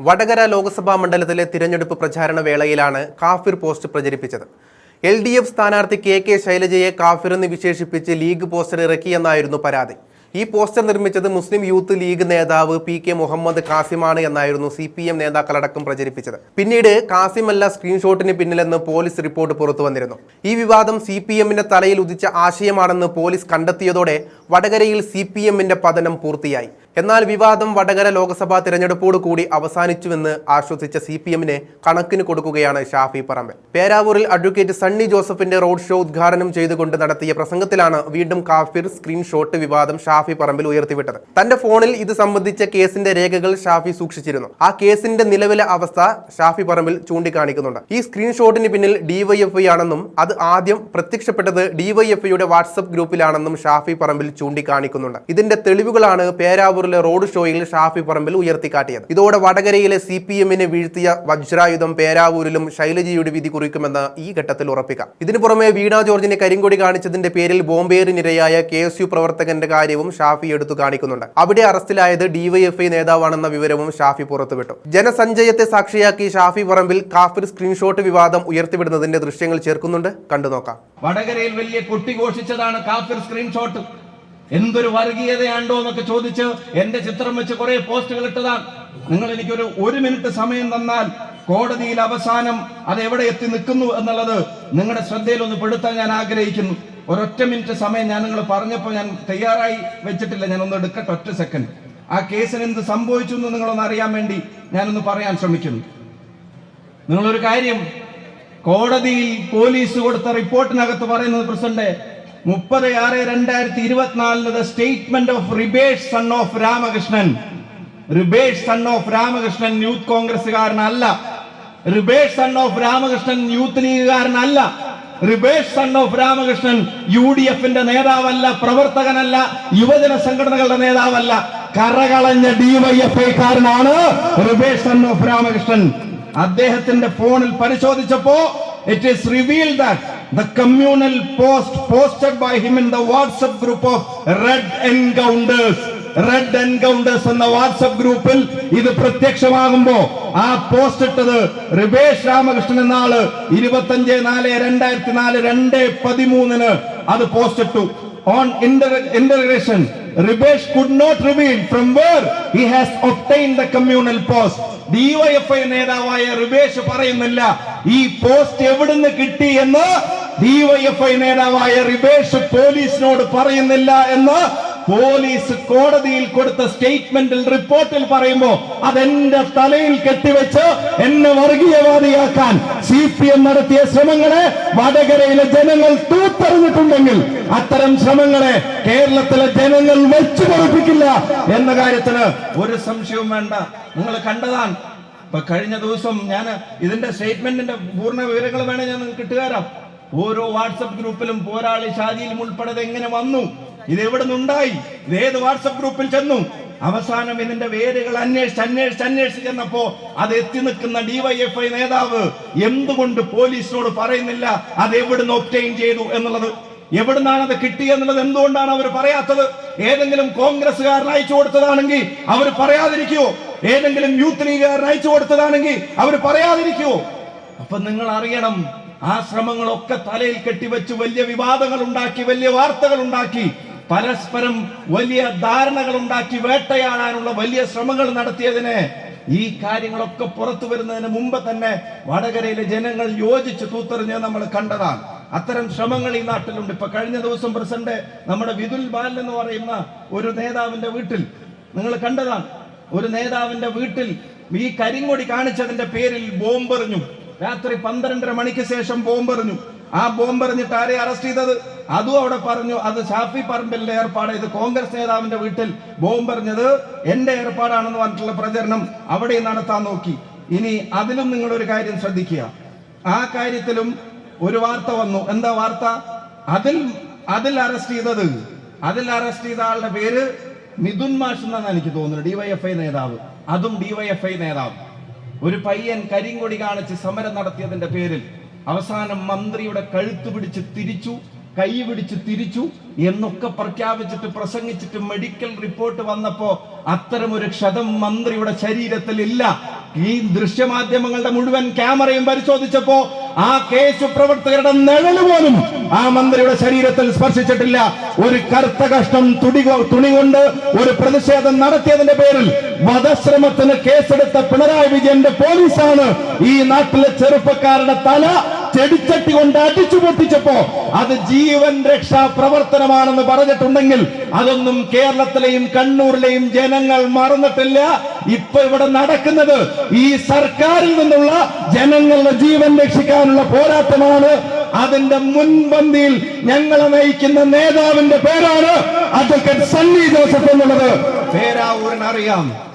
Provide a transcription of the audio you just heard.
വടകര ലോക്സഭാ മണ്ഡലത്തിലെ തിരഞ്ഞെടുപ്പ് പ്രചാരണ വേളയിലാണ് കാഫിർ പോസ്റ്റ് പ്രചരിപ്പിച്ചത്. LDF സ്ഥാനാർത്ഥി KK ശൈലജയെ കാഫിർ എന്ന് വിശേഷിപ്പിച്ച് ലീഗ് പോസ്റ്റർ ഇറക്കിയെന്നായിരുന്നു പരാതി. ഈ പോസ്റ്റർ നിർമ്മിച്ചത് മുസ്ലിം യൂത്ത് ലീഗ് നേതാവ് PK മുഹമ്മദ് കാസിമാണ് എന്നായിരുന്നു CPM നേതാക്കളടക്കം പ്രചരിപ്പിച്ചത്. പിന്നീട് കാസിമല്ല സ്ക്രീൻഷോട്ടിന് പിന്നിലെന്ന് പോലീസ് റിപ്പോർട്ട് പുറത്തു വന്നിരുന്നു. ഈ വിവാദം CPMന്റെ തലയിൽ ഉദിച്ച ആശയമാണെന്ന് പോലീസ് കണ്ടെത്തിയതോടെ വടകരയിൽ CPMന്റെ പതനം പൂർത്തിയായി. എന്നാൽ വിവാദം വടകര ലോക്സഭാ തിരഞ്ഞെടുപ്പോട് കൂടി അവസാനിച്ചുവെന്ന് ആശ്വസിച്ച CPMനെ കണക്കിന് കൊടുക്കുകയാണ് ഷാഫി പറമ്പിൽ. പേരാവൂരിൽ അഡ്വക്കേറ്റ് സണ്ണി ജോസഫിന്റെ റോഡ് ഷോ ഉദ്ഘാടനം ചെയ്തുകൊണ്ട് നടത്തിയ പ്രസംഗത്തിലാണ് വീണ്ടും കാഫിർ സ്ക്രീൻഷോട്ട് വിവാദം ഷാഫി പറമ്പിൽ ഉയർത്തിവിട്ടത്. തന്റെ ഫോണിൽ ഇത് സംബന്ധിച്ച കേസിന്റെ രേഖകൾ ഷാഫി സൂക്ഷിച്ചിരുന്നു. ആ കേസിന്റെ നിലവിലെ അവസ്ഥ ഷാഫി പറമ്പിൽ ചൂണ്ടിക്കാണിക്കുന്നുണ്ട്. ഈ സ്ക്രീൻഷോട്ടിന് പിന്നിൽ DYFI ആണെന്നും അത് ആദ്യം പ്രത്യക്ഷപ്പെട്ടത് DYFIയുടെ വാട്സപ്പ് ഗ്രൂപ്പിലാണെന്നും ഷാഫി പറമ്പിൽ ചൂണ്ടിക്കാണിക്കുന്നുണ്ട്. ഇതിന്റെ തെളിവുകളാണ് പേരാവൂർ റോഡ് ഷോയിൽ ഷാഫി പറമ്പിൽ ഉയർത്തിക്കാട്ടിയത്. ഇതോടെ വടകരയിലെ CPMനെ വീഴ്ത്തിയ വജ്രായുധം പേരാവൂരിലും ശൈലജയുടെ വിധി കുറിക്കുമെന്ന് ഈ ഘട്ടത്തിൽ ഉറപ്പിക്കാം. ഇതിനു പുറമെ വീണ ജോർജിനെ കരിങ്കൊടി കാണിച്ചതിന്റെ പേരിൽ ബോംബേറിനിരയായ KSU പ്രവർത്തകന്റെ കാര്യവും ഷാഫി എടുത്തു കാണിക്കുന്നുണ്ട്. അവിടെ അറസ്റ്റിലായത് DYFI നേതാവാണെന്ന വിവരവും ഷാഫി പുറത്തുവിട്ടു. ജനസഞ്ചയത്തെ സാക്ഷിയാക്കി ഷാഫി പറമ്പിൽ കാഫിർ സ്ക്രീൻഷോട്ട് വിവാദം ഉയർത്തിവിടുന്നതിന്റെ ദൃശ്യങ്ങൾ ചേർക്കുന്നുണ്ട്. കണ്ടുനോക്കാം. വടകരയിൽ വലിയ കൊട്ടിഘോഷിച്ചതാണ് കാഫിർ സ്ക്രീൻഷോട്ട്. എന്തൊരു വർഗീയതയാണ്ടോ എന്നൊക്കെ ചോദിച്ച് എന്റെ ചിത്രം വെച്ച് കുറെ പോസ്റ്റുകൾ ഇട്ടതാണ്. നിങ്ങൾ എനിക്കൊരു 1 മിനിറ്റ് സമയം തന്നാൽ കോടതിയിൽ അവസാനം അത് എവിടെ എത്തി നിൽക്കുന്നു എന്നുള്ളത് നിങ്ങളുടെ ശ്രദ്ധയിൽ ഒന്ന് പെടുത്താൻ ഞാൻ ആഗ്രഹിക്കുന്നു. ഒരൊറ്റ മിനിറ്റ് സമയം ഞാൻ നിങ്ങൾ പറഞ്ഞപ്പോൾ ഞാൻ തയ്യാറായി വെച്ചിട്ടില്ല. ഞാനൊന്ന് എടുക്കട്ടെ, ഒറ്റ സെക്കൻഡ്. ആ കേസിന് എന്ത് സംഭവിച്ചു എന്ന് നിങ്ങളൊന്ന് അറിയാൻ വേണ്ടി ഞാനൊന്ന് പറയാൻ ശ്രമിക്കുന്നു. നിങ്ങളൊരു കാര്യം, കോടതിയിൽ പോലീസ് കൊടുത്ത റിപ്പോർട്ടിനകത്ത് പറയുന്നത് president 30/6/2024 statement of Ribesh son of Ramakrishnan. Ribesh son of Ramakrishnan youth കോൺഗ്രസ്സുകാരനല്ല. Ribesh son of Ramakrishnan youth ലീഗുകാരനല്ല. റിബേഷ് സൺ ഓഫ് രാമകൃഷ്ണൻ UDFന്റെ നേതാവല്ല, പ്രവർത്തകനല്ല, യുവജന സംഘടനകളുടെ നേതാവല്ല. കറകളഞ്ഞ DYFI-കാരനാണ് റിബേഷ് സൺ ഓഫ് രാമകൃഷ്ണൻ. അദ്ദേഹത്തിന്റെ ഫോണിൽ പരിശോധിച്ചപ്പോ it is revealed that the communal post posted by him in the WhatsApp group of Red Encounters എന്ന വാട്സ്ആപ്പ് ഗ്രൂപ്പിൽ ഇത് പ്രത്യക്ഷമാകുമ്പോ ആ പോസ്റ്റ് ഇട്ടത് റിബേഷ് രാമകൃഷ്ണൻ എന്ന ആള് 25/4/2004 2:13 അത് പോസ്റ്റ് ഇട്ടു. On interrogation, Ribesh could not reveal from where he has obtained the communal post. DYFI നേതാവായ റിബേഷ് പറയുന്നില്ല ഈ പോസ്റ്റ് എവിടുന്ന് കിട്ടി എന്ന്. DYFI നേതാവായ റിബേഷ് പോലീസിനോട് പറയുന്നില്ല എന്ന് പോലീസ് കോടതിയിൽ കൊടുത്ത സ്റ്റേറ്റ്മെന്റിൽ റിപ്പോർട്ടിൽ പറയുമ്പോ അതെന്റെ തലയിൽ കെട്ടിവെച്ച് എന്നെ വർഗീയവാദിയാക്കാൻ CPM നടത്തിയ ശ്രമങ്ങളെ വടകരയിലെ ജനങ്ങൾ തൂത്തെറിഞ്ഞിട്ടുണ്ടെങ്കിൽ അത്തരം ശ്രമങ്ങളെ കേരളത്തിലെ ജനങ്ങൾ വെച്ചു പൊറുപ്പിക്കില്ല എന്ന കാര്യത്തിന് ഒരു സംശയവും വേണ്ട. നിങ്ങൾ കണ്ടതാണ്. ഇപ്പൊ കഴിഞ്ഞ ദിവസം ഞാൻ ഇതിന്റെ സ്റ്റേറ്റ്മെന്റിന്റെ പൂർണ്ണ വിവരങ്ങൾ വേണേ ഞാൻ നിങ്ങൾക്ക് ഇട്ടുതരാം. ഓരോ വാട്സപ്പ് ഗ്രൂപ്പിലും പോരാളി ഷാജിയിലും ഉൾപ്പെടെ എങ്ങനെ വന്നു, ഇത് എവിടെ നിന്നുണ്ടായി, ഇത് ഏത് വാട്സപ്പ് ഗ്രൂപ്പിൽ ചെന്നു, അവസാനം ഇതിന്റെ വേരുകൾ അന്വേഷിച്ച് ചെന്നപ്പോ അത് എത്തി നിൽക്കുന്ന DYFI നേതാവ് എന്തുകൊണ്ട് പോലീസിനോട് പറയുന്നില്ല അത് എവിടുന്ന് ഒബ്റ്റെയിൻ ചെയ്തു എന്നുള്ളത്, എവിടുന്നാണ് അത് കിട്ടിയെന്നുള്ളത് എന്തുകൊണ്ടാണ് അവർ പറയാത്തത്? ഏതെങ്കിലും കോൺഗ്രസ്സുകാരൻ അയച്ചു കൊടുത്തതാണെങ്കിൽ അവർ പറയാതിരിക്കുവോ? ഏതെങ്കിലും യൂത്ത് ലീഗുകാരൻ അയച്ചു കൊടുത്തതാണെങ്കിൽ അവർ പറയാതിരിക്കുവോ? അപ്പൊ നിങ്ങൾ അറിയണം, ആ ശ്രമങ്ങളൊക്കെ തലയിൽ കെട്ടിവെച്ച് വലിയ വിവാദങ്ങൾ ഉണ്ടാക്കി, വലിയ വാർത്തകൾ ഉണ്ടാക്കി, പരസ്പരം വലിയ ധാരണകൾ ഉണ്ടാക്കി വേട്ടയാടാനുള്ള വലിയ ശ്രമങ്ങൾ നടത്തിയതിന് ഈ കാര്യങ്ങളൊക്കെ പുറത്തു വരുന്നതിന് മുമ്പ് തന്നെ വടകരയിലെ ജനങ്ങൾ യോജിച്ച് തൂത്തെറിഞ്ഞ് നമ്മൾ കണ്ടതാണ്. അത്തരം ശ്രമങ്ങൾ ഈ നാട്ടിലുണ്ട്. ഇപ്പൊ കഴിഞ്ഞ ദിവസം പ്രസിഡന്റ് നമ്മുടെ വിതുൽ ബാലൻ എന്ന് പറയുന്ന ഒരു നേതാവിന്റെ വീട്ടിൽ നിങ്ങൾ കണ്ടതാണ്. ഒരു നേതാവിന്റെ വീട്ടിൽ ഈ കരിങ്കൊടി കാണിച്ചതിന്റെ പേരിൽ ബോംബെറിഞ്ഞു. രാത്രി 12:30 മണിക്ക് ശേഷം ബോംബെറിഞ്ഞു. ആ ബോംബെറിഞ്ഞിട്ട് ആരെ അറസ്റ്റ് ചെയ്തത്? അതും അവിടെ പറഞ്ഞു അത് ഷാഫി പറമ്പിലിന്റെ ഏർപ്പാട്. ഇത് കോൺഗ്രസ് നേതാവിന്റെ വീട്ടിൽ ബോംബെറിഞ്ഞത് എന്റെ ഏർപ്പാടാണെന്ന് പറഞ്ഞിട്ടുള്ള പ്രചരണം അവിടെ നടത്താൻ നോക്കി. ഇനി അതിലും നിങ്ങളൊരു കാര്യം ശ്രദ്ധിക്കുക. ആ കാര്യത്തിലും ഒരു വാർത്ത വന്നു. എന്താ വാർത്ത? അതിൽ അറസ്റ്റ് ചെയ്ത ആളുടെ പേര് മിഥുൻ മാഷ് എന്നാണ് എനിക്ക് തോന്നുന്നത്, DYFI നേതാവ്. അതും DYFI നേതാവ്. ഒരു പയ്യൻ കരിങ്കൊടി കാണിച്ച് സമരം നടത്തിയതിന്റെ പേരിൽ അവസാനം മന്ത്രിയുടെ കഴുത്ത് പിടിച്ച് തിരിച്ചു, കൈ പിടിച്ച് തിരിച്ചു എന്നൊക്കെ പ്രഖ്യാപിച്ചിട്ട് പ്രസംഗിച്ചിട്ട് മെഡിക്കൽ റിപ്പോർട്ട് വന്നപ്പോ അത്തരം ഒരു ക്ഷതം മന്ത്രിയുടെ ശരീരത്തിൽ ഇല്ല. ഈ ദൃശ്യമാധ്യമങ്ങളുടെ മുഴുവൻ ക്യാമറയും പരിശോധിച്ചപ്പോ ആ കേസ് പ്രവർത്തകരുടെ നിഴല് പോലും ആ മന്ത്രിയുടെ ശരീരത്തിൽ സ്പർശിച്ചിട്ടില്ല. ഒരു കറുത്ത കഷ്ണം തുണി കൊണ്ട് ഒരു പ്രതിഷേധം നടത്തിയതിന്റെ പേരിൽ വധശ്രമത്തിന് കേസെടുത്ത പിണറായി വിജയന്റെ പോലീസാണ് ഈ നാട്ടിലെ ചെറുപ്പക്കാരുടെ തല ചെടിച്ചട്ടി കൊണ്ട് അടിച്ചു പൊട്ടിച്ചപ്പോ അത് ജീവൻ രക്ഷാ പ്രവർത്തനമാണെന്ന് പറഞ്ഞിട്ടുണ്ടെങ്കിൽ അതൊന്നും കേരളത്തിലെയും കണ്ണൂരിലെയും ജനങ്ങൾ മറന്നിട്ടില്ല. ഇപ്പൊ ഇവിടെ നടക്കുന്നത് ഈ സർക്കാരിൽ നിന്നുള്ള ജനങ്ങളുടെ ജീവൻ രക്ഷിക്കാനുള്ള പോരാട്ടമാണ്. അതിന്റെ മുൻപന്തിയിൽ ഞങ്ങളെ നയിക്കുന്ന നേതാവിന്റെ പേരാണ് അഡ്വക്കേറ്റ് സണ്ണി ജോസഫ് എന്നുള്ളത് പേരാവൂരിനറിയാം.